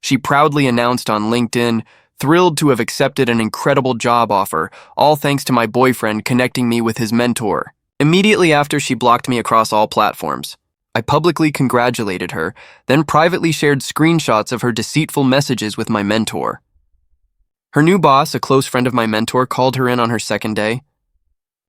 She proudly announced on LinkedIn, thrilled to have accepted an incredible job offer, all thanks to my boyfriend connecting me with his mentor. Immediately after, she blocked me across all platforms. I publicly congratulated her, then privately shared screenshots of her deceitful messages with my mentor. Her new boss, a close friend of my mentor, called her in on her second day.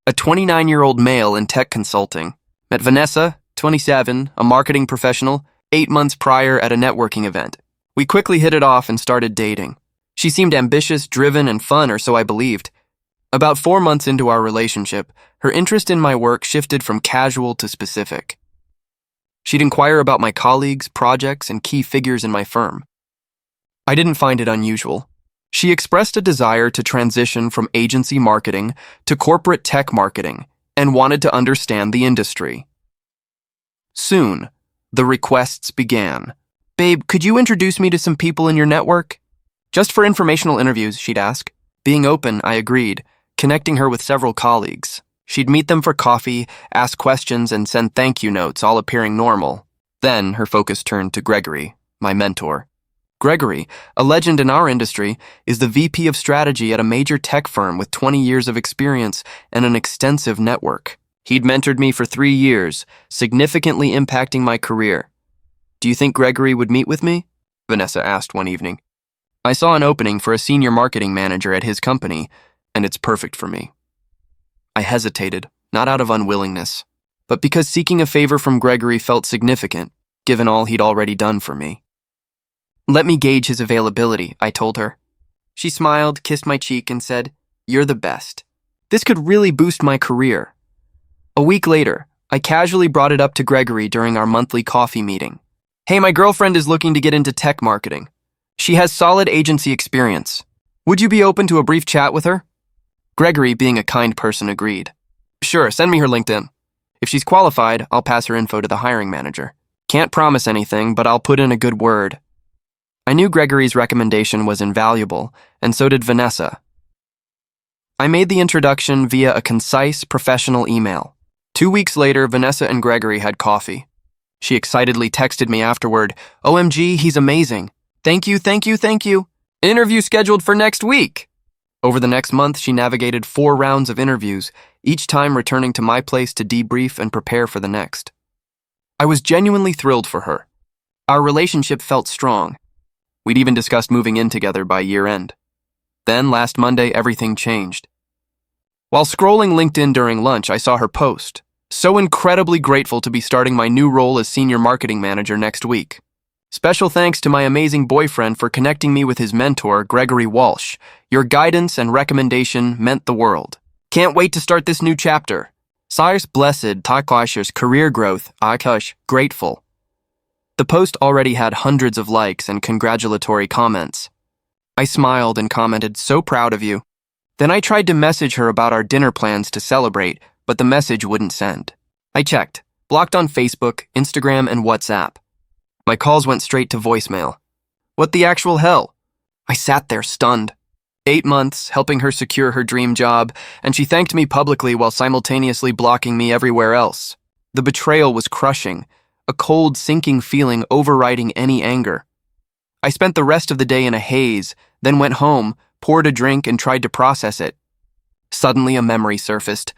A 29-year-old male in tech consulting. Met Vanessa, 27, a marketing professional, 8 months prior at a networking event. We quickly hit it off and started dating. She seemed ambitious, driven, and fun, or so I believed. About 4 months into our relationship, her interest in my work shifted from casual to specific. She'd inquire about my colleagues, projects, and key figures in my firm. I didn't find it unusual. She expressed a desire to transition from agency marketing to corporate tech marketing and wanted to understand the industry. Soon, the requests began. "Babe, could you introduce me to some people in your network?" "Just for informational interviews," she'd ask. Being open, I agreed, connecting her with several colleagues. She'd meet them for coffee, ask questions, and send thank you notes, all appearing normal. Then her focus turned to Gregory, my mentor. Gregory, a legend in our industry, is the VP of strategy at a major tech firm with 20 years of experience and an extensive network. He'd mentored me for 3 years, significantly impacting my career. "Do you think Gregory would meet with me?" Vanessa asked one evening. "I saw an opening for a senior marketing manager at his company, and it's perfect for me." I hesitated, not out of unwillingness, but because seeking a favor from Gregory felt significant, given all he'd already done for me. "Let me gauge his availability," I told her. She smiled, kissed my cheek, and said, "You're the best. This could really boost my career." A week later, I casually brought it up to Gregory during our monthly coffee meeting. "Hey, my girlfriend is looking to get into tech marketing. She has solid agency experience. Would you be open to a brief chat with her?" Gregory, being a kind person, agreed. "Sure, send me her LinkedIn. If she's qualified, I'll pass her info to the hiring manager. Can't promise anything, but I'll put in a good word." I knew Gregory's recommendation was invaluable, and so did Vanessa. I made the introduction via a concise, professional email. 2 weeks later, Vanessa and Gregory had coffee. She excitedly texted me afterward, "OMG, he's amazing. Thank you, thank you, thank you. Interview scheduled for next week." Over the next month, she navigated 4 rounds of interviews, each time returning to my place to debrief and prepare for the next. I was genuinely thrilled for her. Our relationship felt strong. We'd even discussed moving in together by year-end. Then, last Monday, everything changed. While scrolling LinkedIn during lunch, I saw her post. "So incredibly grateful to be starting my new role as senior marketing manager next week. Special thanks to my amazing boyfriend for connecting me with his mentor, Gregory Walsh. Your guidance and recommendation meant the world. Can't wait to start this new chapter. Cyrus blessed Takash's career growth, Akash grateful." The post already had hundreds of likes and congratulatory comments. I smiled and commented, "So proud of you." Then I tried to message her about our dinner plans to celebrate, but the message wouldn't send. I checked, blocked on Facebook, Instagram, and WhatsApp. My calls went straight to voicemail. What the actual hell? I sat there stunned. 8 months, helping her secure her dream job, and she thanked me publicly while simultaneously blocking me everywhere else. The betrayal was crushing, a cold, sinking feeling overriding any anger. I spent the rest of the day in a haze, then went home, poured a drink, and tried to process it. Suddenly, a memory surfaced.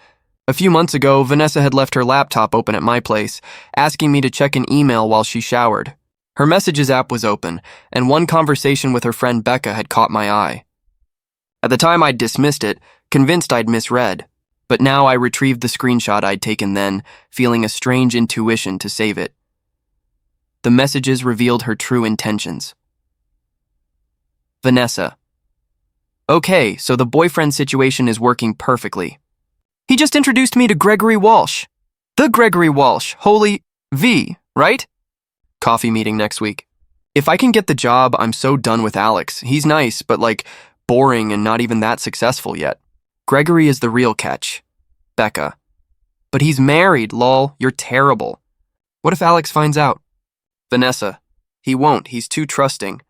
A few months ago, Vanessa had left her laptop open at my place, asking me to check an email while she showered. Her messages app was open, and one conversation with her friend Becca had caught my eye. At the time, I'd dismissed it, convinced I'd misread. But now I retrieved the screenshot I'd taken then, feeling a strange intuition to save it. The messages revealed her true intentions. Vanessa. "Okay, so the boyfriend situation is working perfectly. He just introduced me to Gregory Walsh. The Gregory Walsh, holy V, right? Coffee meeting next week. If I can get the job, I'm so done with Alex. He's nice, but boring and not even that successful yet. Gregory is the real catch. Becca. But he's married, lol, you're terrible. What if Alex finds out? Vanessa. He won't, he's too trusting.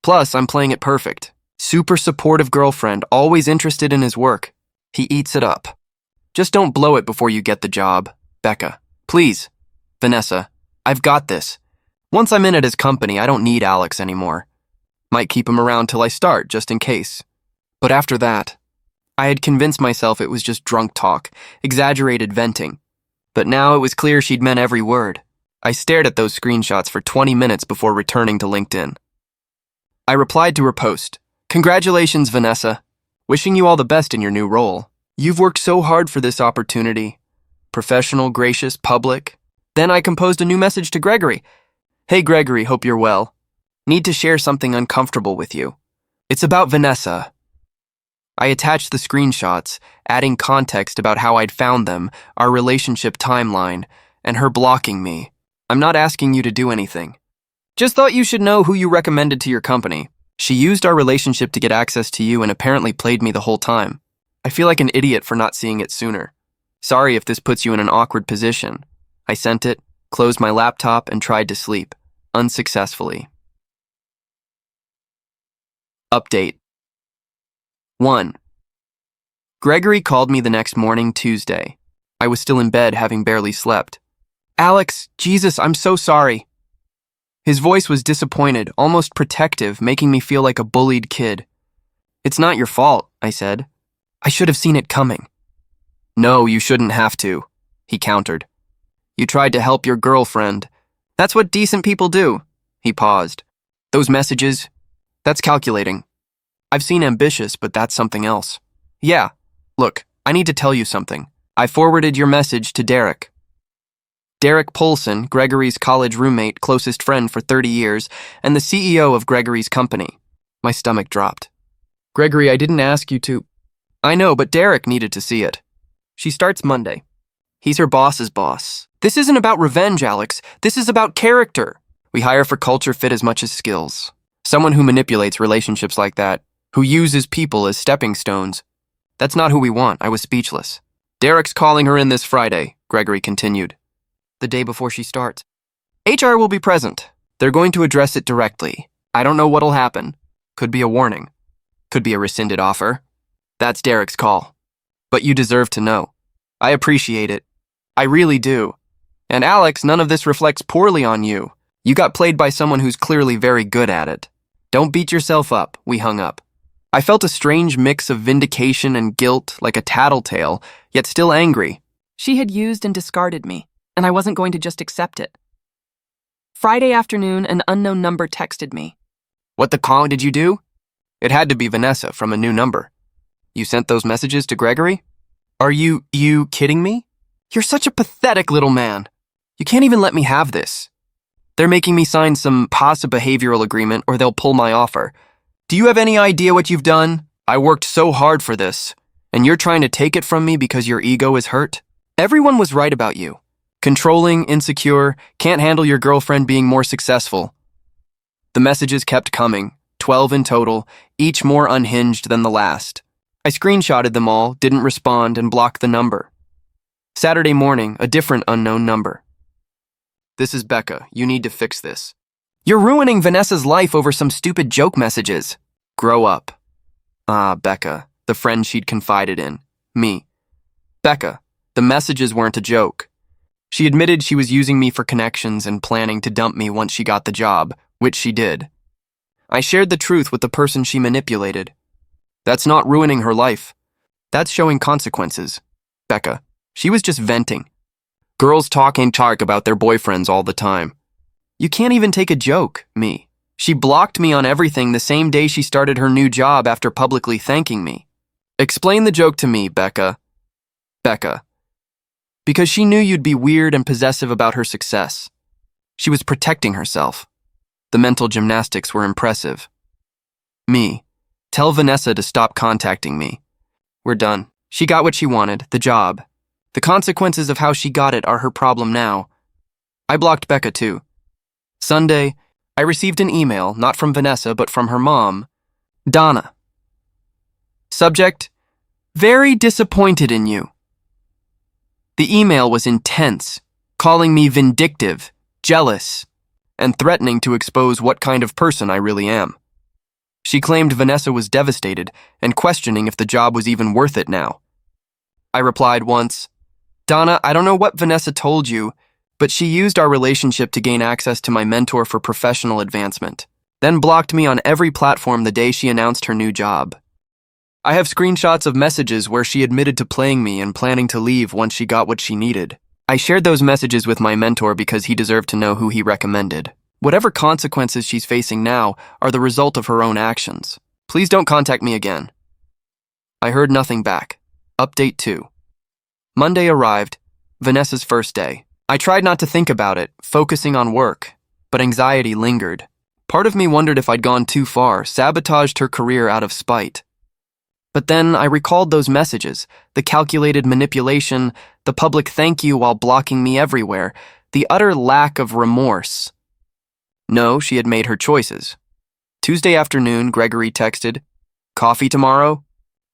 Plus, I'm playing it perfect. Super supportive girlfriend, always interested in his work. He eats it up. Just don't blow it before you get the job. Becca. Please. Vanessa. I've got this. Once I'm in at his company, I don't need Alex anymore. Might keep him around till I start, just in case. But after that, I had convinced myself it was just drunk talk, exaggerated venting. But now it was clear she'd meant every word. I stared at those screenshots for 20 minutes before returning to LinkedIn. I replied to her post. Congratulations, Vanessa. Wishing you all the best in your new role. You've worked so hard for this opportunity. Professional, gracious, public. Then I composed a new message to Gregory. Hey Gregory, hope you're well. Need to share something uncomfortable with you. It's about Vanessa. I attached the screenshots, adding context about how I'd found them, our relationship timeline, and her blocking me. I'm not asking you to do anything. Just thought you should know who you recommended to your company. She used our relationship to get access to you and apparently played me the whole time. I feel like an idiot for not seeing it sooner. Sorry if this puts you in an awkward position. I sent it, closed my laptop, and tried to sleep, unsuccessfully. Update 1. Gregory called me the next morning, Tuesday. I was still in bed, having barely slept. Alex, Jesus, I'm so sorry. His voice was disappointed, almost protective, making me feel like a bullied kid. It's not your fault, I said. I should have seen it coming. No, you shouldn't have to, he countered. You tried to help your girlfriend. That's what decent people do. He paused. Those messages, that's calculating. I've seen ambitious, but that's something else. Yeah, look, I need to tell you something. I forwarded your message to Derek. Derek Polson, Gregory's college roommate, closest friend for 30 years, and the CEO of Gregory's company. My stomach dropped. Gregory, I didn't ask you to. I know, but Derek needed to see it. She starts Monday. He's her boss's boss. This isn't about revenge, Alex. This is about character. We hire for culture fit as much as skills. Someone who manipulates relationships like that, who uses people as stepping stones. That's not who we want. I was speechless. Derek's calling her in this Friday, Gregory continued. The day before she starts. HR will be present. They're going to address it directly. I don't know what'll happen. Could be a warning. Could be a rescinded offer. That's Derek's call. But you deserve to know. I appreciate it. I really do. And Alex, none of this reflects poorly on you. You got played by someone who's clearly very good at it. Don't beat yourself up. We hung up. I felt a strange mix of vindication and guilt, like a tattletale, yet still angry. She had used and discarded me, and I wasn't going to just accept it. Friday afternoon, an unknown number texted me. What the call did you do? It had to be Vanessa from a new number. You sent those messages to Gregory? Are you kidding me? You're such a pathetic little man. You can't even let me have this. They're making me sign some passive behavioral agreement or they'll pull my offer. Do you have any idea what you've done? I worked so hard for this, and you're trying to take it from me because your ego is hurt? Everyone was right about you. Controlling, insecure, can't handle your girlfriend being more successful. The messages kept coming, 12 in total, each more unhinged than the last. I screenshotted them all, didn't respond, and blocked the number. Saturday morning, a different unknown number. This is Becca. You need to fix this. You're ruining Vanessa's life over some stupid joke messages. Grow up. Ah, Becca, the friend she'd confided in. Me. Becca, the messages weren't a joke. She admitted she was using me for connections and planning to dump me once she got the job, which she did. I shared the truth with the person she manipulated. That's not ruining her life. That's showing consequences. Becca, she was just venting. Girls talk and talk about their boyfriends all the time. You can't even take a joke, me. She blocked me on everything the same day she started her new job after publicly thanking me. Explain the joke to me, Becca. Becca. Because she knew you'd be weird and possessive about her success. She was protecting herself. The mental gymnastics were impressive. Me. Tell Vanessa to stop contacting me. We're done. She got what she wanted, the job. The consequences of how she got it are her problem now. I blocked Becca too. Sunday, I received an email, not from Vanessa, but from her mom, Donna. Subject, very disappointed in you. The email was intense, calling me vindictive, jealous, and threatening to expose what kind of person I really am. She claimed Vanessa was devastated and questioning if the job was even worth it now. I replied once, Donna, I don't know what Vanessa told you, but she used our relationship to gain access to my mentor for professional advancement. then blocked me on every platform the day she announced her new job. I have screenshots of messages where she admitted to playing me and planning to leave once she got what she needed. I shared those messages with my mentor because he deserved to know who he recommended. Whatever consequences she's facing now are the result of her own actions. Please don't contact me again. I heard nothing back. Update 2. Monday arrived, Vanessa's first day. I tried not to think about it, focusing on work, but anxiety lingered. Part of me wondered if I'd gone too far, sabotaged her career out of spite. But then I recalled those messages, the calculated manipulation, the public thank you while blocking me everywhere, the utter lack of remorse. No, she had made her choices. Tuesday afternoon, Gregory texted, "Coffee tomorrow?"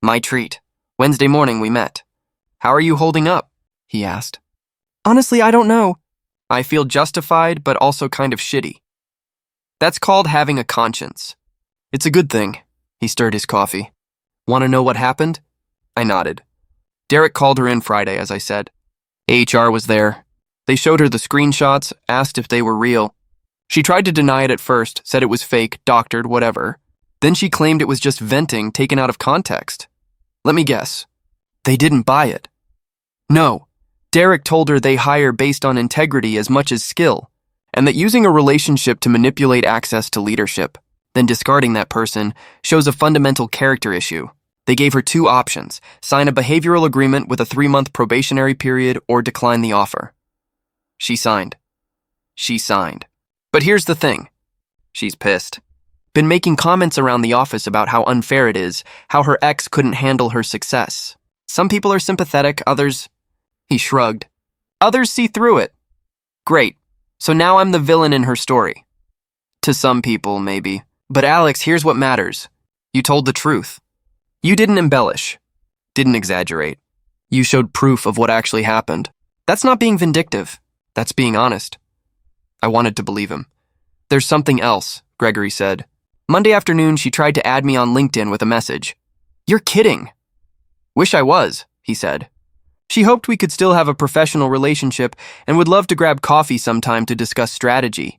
My treat. Wednesday morning we met. "How are you holding up?" he asked. "Honestly, I don't know." I feel justified, but also kind of shitty. That's called having a conscience. It's a good thing. He stirred his coffee. Want to know what happened? I nodded. Derek called her in Friday, as I said. HR was there. They showed her the screenshots, asked if they were real. She tried to deny it at first, said it was fake, doctored, whatever. Then she claimed it was just venting taken out of context. Let me guess. They didn't buy it. No. Derek told her they hire based on integrity as much as skill, and that using a relationship to manipulate access to leadership, then discarding that person, shows a fundamental character issue. They gave her 2 options: sign a behavioral agreement with a 3-month probationary period or decline the offer. She signed. But here's the thing. She's pissed. Been making comments around the office about how unfair it is, how her ex couldn't handle her success. Some people are sympathetic, others... He shrugged. Others see through it. Great. So now I'm the villain in her story. To some people, maybe. But Alex, here's what matters. You told the truth. You didn't embellish. Didn't exaggerate. You showed proof of what actually happened. That's not being vindictive. That's being honest. I wanted to believe him. There's something else, Gregory said. Monday afternoon, she tried to add me on LinkedIn with a message. You're kidding. Wish I was, he said. She hoped we could still have a professional relationship and would love to grab coffee sometime to discuss strategy.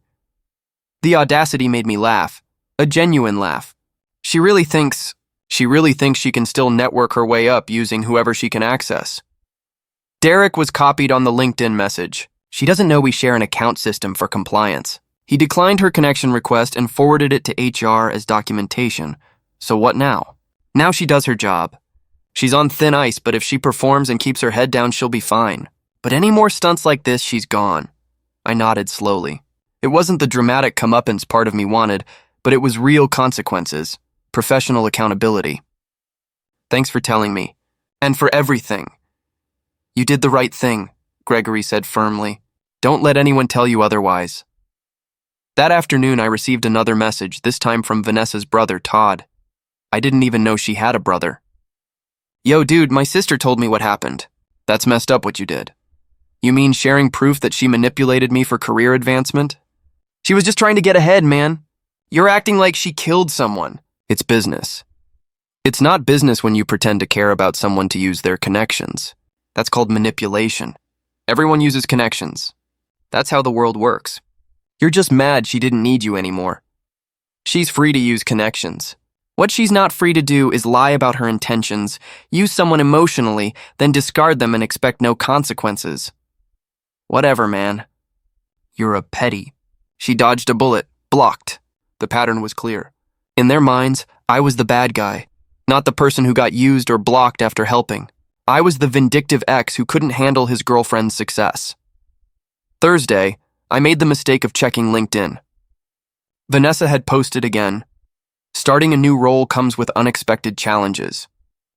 The audacity made me laugh. A genuine laugh. She really thinks she can still network her way up using whoever she can access. Derek was copied on the LinkedIn message. She doesn't know we share an account system for compliance. He declined her connection request and forwarded it to HR as documentation. So what now? Now she does her job. She's on thin ice, but if she performs and keeps her head down, she'll be fine. But any more stunts like this, she's gone. I nodded slowly. It wasn't the dramatic comeuppance part of me wanted, but it was real consequences, professional accountability. Thanks for telling me, and for everything. You did the right thing, Gregory said firmly. Don't let anyone tell you otherwise. That afternoon, I received another message, this time from Vanessa's brother, Todd. I didn't even know she had a brother. Yo, dude, my sister told me what happened. That's messed up what you did. You mean sharing proof that she manipulated me for career advancement? She was just trying to get ahead, man. You're acting like she killed someone. It's business. It's not business when you pretend to care about someone to use their connections. That's called manipulation. Everyone uses connections. That's how the world works. You're just mad she didn't need you anymore. She's free to use connections. What she's not free to do is lie about her intentions, use someone emotionally, then discard them and expect no consequences. Whatever, man. You're a petty. She dodged a bullet, blocked. The pattern was clear. In their minds, I was the bad guy, not the person who got used or blocked after helping. I was the vindictive ex who couldn't handle his girlfriend's success. Thursday, I made the mistake of checking LinkedIn. Vanessa had posted again. Starting a new role comes with unexpected challenges.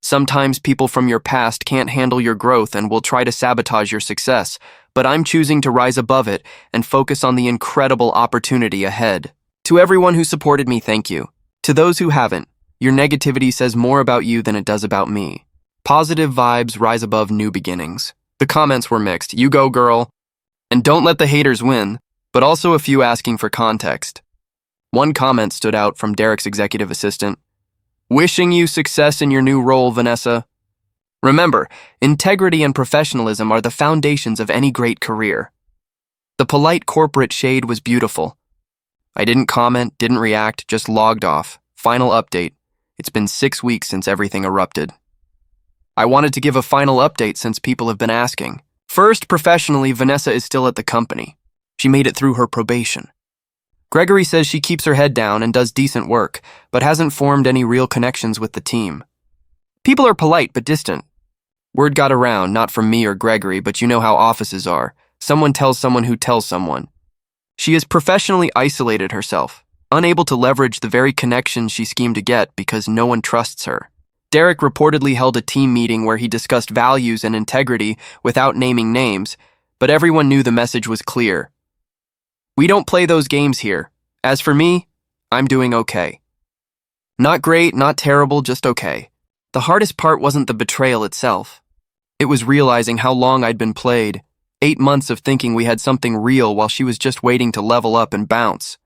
Sometimes people from your past can't handle your growth and will try to sabotage your success, but I'm choosing to rise above it and focus on the incredible opportunity ahead. To everyone who supported me, thank you. To those who haven't, your negativity says more about you than it does about me. Positive vibes rise above new beginnings. The comments were mixed. You go, girl. And don't let the haters win, but also a few asking for context. One comment stood out from Derek's executive assistant. Wishing you success in your new role, Vanessa. Remember, integrity and professionalism are the foundations of any great career. The polite corporate shade was beautiful, I didn't comment, didn't react, just logged off. Final update. It's been 6 weeks since everything erupted. I wanted to give a final update since people have been asking. First, professionally, Vanessa is still at the company. She made it through her probation. Gregory says she keeps her head down and does decent work, but hasn't formed any real connections with the team. People are polite but distant. Word got around, not from me or Gregory, but you know how offices are. Someone tells someone who tells someone. She has professionally isolated herself, unable to leverage the very connections she schemed to get because no one trusts her. Derek reportedly held a team meeting where he discussed values and integrity without naming names, but everyone knew the message was clear. We don't play those games here. As for me, I'm doing okay. Not great, not terrible, just okay. The hardest part wasn't the betrayal itself. It was realizing how long I'd been played. 8 months of thinking we had something real while she was just waiting to level up and bounce.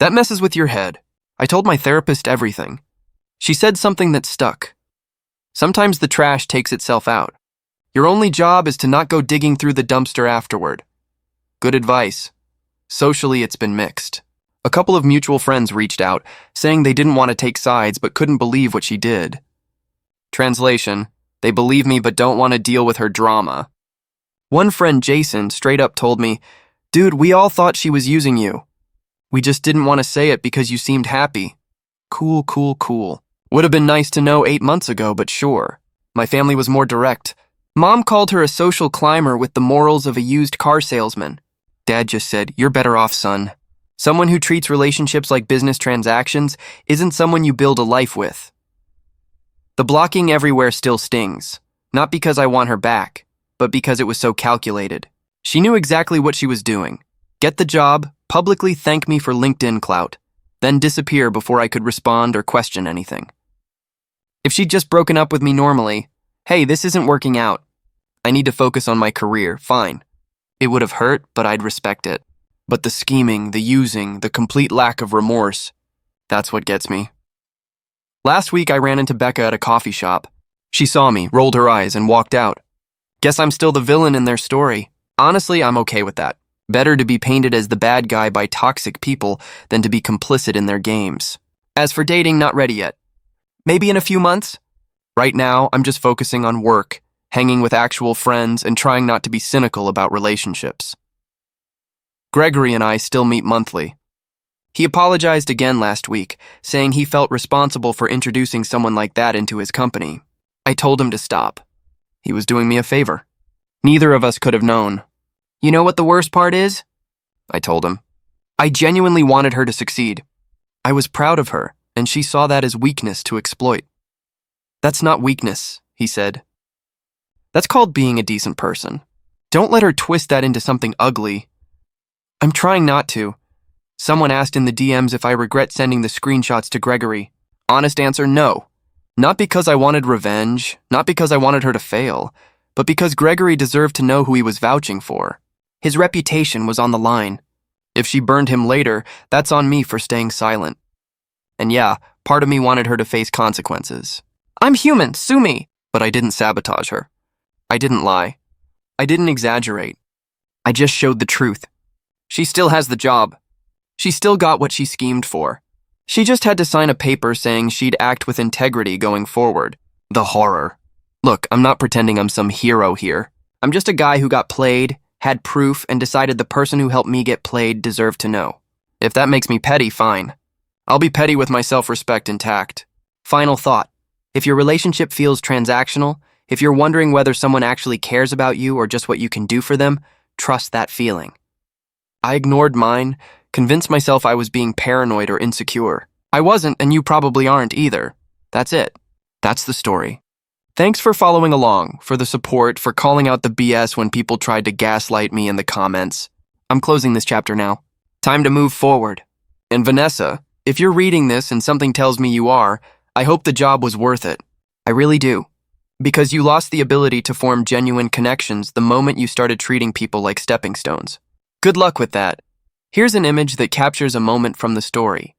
That messes with your head. I told my therapist everything. She said something that stuck. Sometimes the trash takes itself out. Your only job is to not go digging through the dumpster afterward. Good advice. Socially, it's been mixed. A couple of mutual friends reached out, saying they didn't want to take sides but couldn't believe what she did. Translation, they believe me but don't want to deal with her drama. One friend, Jason, straight up told me, "Dude, we all thought she was using you. We just didn't want to say it because you seemed happy." Cool, cool, cool. Would have been nice to know 8 months ago, but sure. My family was more direct. Mom called her a social climber with the morals of a used car salesman. Dad just said, "You're better off, son." Someone who treats relationships like business transactions isn't someone you build a life with. The blocking everywhere still stings, not because I want her back, but because it was so calculated. She knew exactly what she was doing. Get the job, publicly thank me for LinkedIn clout, then disappear before I could respond or question anything. If she'd just broken up with me normally, "Hey, this isn't working out. I need to focus on my career," fine. It would have hurt, but I'd respect it. But the scheming, the using, the complete lack of remorse, that's what gets me. Last week, I ran into Becca at a coffee shop. She saw me, rolled her eyes, and walked out. Guess I'm still the villain in their story. Honestly, I'm okay with that. Better to be painted as the bad guy by toxic people than to be complicit in their games. As for dating, not ready yet. Maybe in a few months. Right now, I'm just focusing on work, hanging with actual friends, and trying not to be cynical about relationships. Gregory and I still meet monthly. He apologized again last week, saying he felt responsible for introducing someone like that into his company. I told him to stop. He was doing me a favor. Neither of us could have known. You know what the worst part is? I told him. I genuinely wanted her to succeed. I was proud of her, and she saw that as weakness to exploit. That's not weakness, he said. That's called being a decent person. Don't let her twist that into something ugly. I'm trying not to. Someone asked in the DMs if I regret sending the screenshots to Gregory. Honest answer, no. Not because I wanted revenge, not because I wanted her to fail, but because Gregory deserved to know who he was vouching for. His reputation was on the line. If she burned him later, that's on me for staying silent. And yeah, part of me wanted her to face consequences. I'm human, sue me. But I didn't sabotage her. I didn't lie. I didn't exaggerate. I just showed the truth. She still has the job. She still got what she schemed for. She just had to sign a paper saying she'd act with integrity going forward. The horror. Look, I'm not pretending I'm some hero here. I'm just a guy who got played, had proof, and decided the person who helped me get played deserved to know. If that makes me petty, fine. I'll be petty with my self-respect intact. Final thought. If your relationship feels transactional, if you're wondering whether someone actually cares about you or just what you can do for them, trust that feeling. I ignored mine, convinced myself I was being paranoid or insecure. I wasn't, and you probably aren't either. That's it. That's the story. Thanks for following along, for the support, for calling out the BS when people tried to gaslight me in the comments. I'm closing this chapter now. Time to move forward. And Vanessa, if you're reading this and something tells me you are, I hope the job was worth it. I really do. Because you lost the ability to form genuine connections the moment you started treating people like stepping stones. Good luck with that. Here's an image that captures a moment from the story.